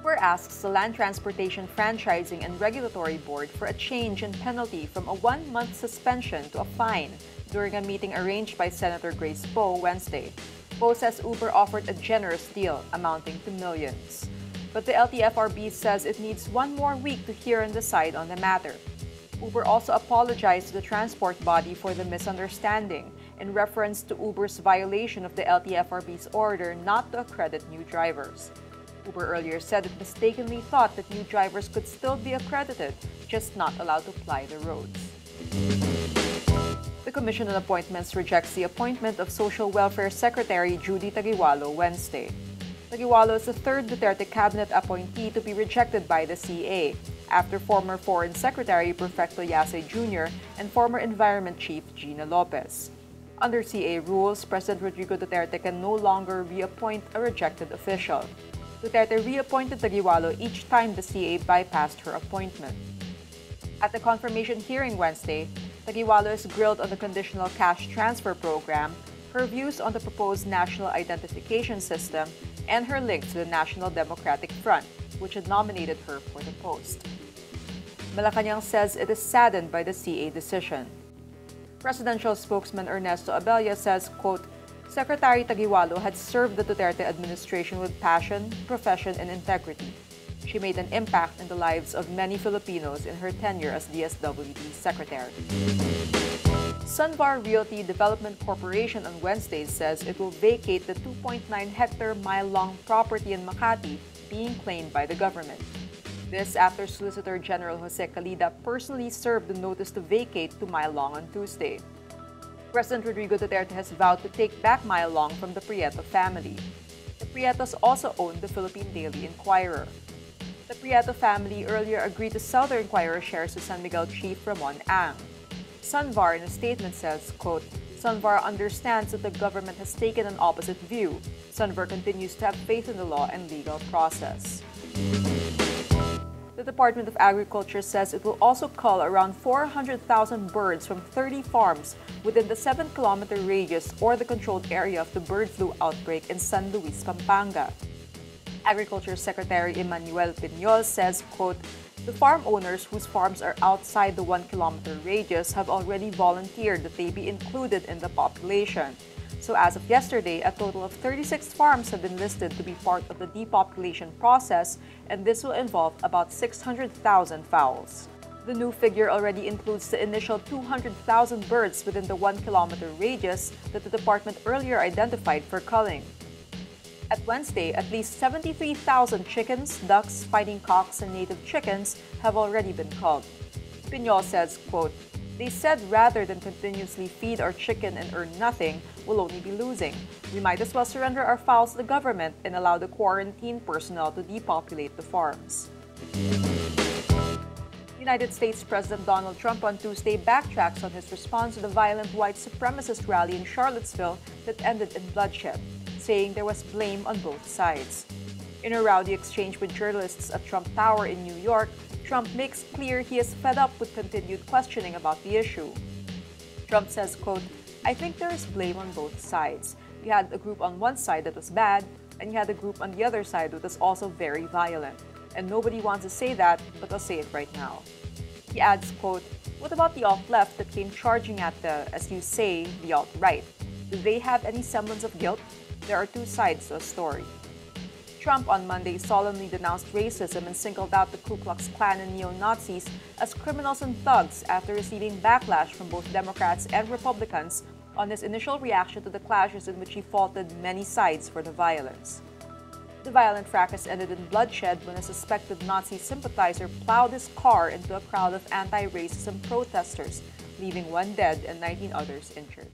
Uber asks the Land Transportation Franchising and Regulatory Board for a change in penalty from a 1-month suspension to a fine during a meeting arranged by Senator Grace Poe Wednesday. Poe says Uber offered a generous deal amounting to millions. But the LTFRB says it needs one more week to hear and decide on the matter. Uber also apologized to the transport body for the misunderstanding in reference to Uber's violation of the LTFRB's order not to accredit new drivers. Uber earlier said it mistakenly thought that new drivers could still be accredited, just not allowed to ply the roads. The Commission on Appointments rejects the appointment of Social Welfare Secretary Judy Taguiwalo Wednesday. Taguiwalo is the third Duterte cabinet appointee to be rejected by the CA, after former Foreign Secretary Perfecto Yase Jr. and former Environment Chief Gina Lopez. Under CA rules, President Rodrigo Duterte can no longer reappoint a rejected official. Duterte reappointed Taguiwalo each time the CA bypassed her appointment. At the confirmation hearing Wednesday, Taguiwalo is grilled on the conditional cash transfer program, her views on the proposed national identification system, and her link to the National Democratic Front, which had nominated her for the post. Malacanang says it is saddened by the CA decision. Presidential spokesman Ernesto Abella says, quote, Secretary Taguiwalo had served the Duterte administration with passion, profession, and integrity. She made an impact in the lives of many Filipinos in her tenure as DSWD Secretary. Sunvar Realty Development Corporation on Wednesday says it will vacate the 2.9-hectare mile-long property in Makati being claimed by the government. This after Solicitor General Jose Calida personally served the notice to vacate to Mile Long on Tuesday. President Rodrigo Duterte has vowed to take back Mile Long from the Prieto family. The Prietos also own the Philippine Daily Inquirer. The Prieto family earlier agreed to sell their Inquirer shares to San Miguel Chief Ramon Ang. Sunvar in a statement says, quote, Sunvar understands that the government has taken an opposite view. Sunvar continues to have faith in the law and legal process. The Department of Agriculture says it will also cull around 400,000 birds from 30 farms within the 7-kilometer radius or the controlled area of the bird flu outbreak in San Luis, Pampanga. Agriculture Secretary Emmanuel Piñol says, quote, the farm owners whose farms are outside the 1-kilometer radius have already volunteered that they be included in the population. So as of yesterday, a total of 36 farms have been listed to be part of the depopulation process, and this will involve about 600,000 fowls. The new figure already includes the initial 200,000 birds within the 1-kilometer radius that the department earlier identified for culling. At Wednesday, at least 73,000 chickens, ducks, fighting cocks, and native chickens have already been culled. Piñol says, quote, they said rather than continuously feed our chicken and earn nothing, we'll only be losing. We might as well surrender our fowls to the government and allow the quarantine personnel to depopulate the farms. United States President Donald Trump on Tuesday backtracks on his response to the violent white supremacist rally in Charlottesville that ended in bloodshed, saying there was blame on both sides. In a rowdy exchange with journalists at Trump Tower in New York, Trump makes clear he is fed up with continued questioning about the issue. Trump says, quote, I think there is blame on both sides. You had a group on one side that was bad, and you had a group on the other side that was also very violent. And nobody wants to say that, but I'll say it right now. He adds, quote, what about the alt-left that came charging at the, as you say, the alt-right? Do they have any semblance of guilt? There are two sides to a story. Trump on Monday solemnly denounced racism and singled out the Ku Klux Klan and neo-Nazis as criminals and thugs after receiving backlash from both Democrats and Republicans on his initial reaction to the clashes in which he faulted many sides for the violence. The violent fracas ended in bloodshed when a suspected Nazi sympathizer plowed his car into a crowd of anti-racism protesters, leaving one dead and 19 others injured.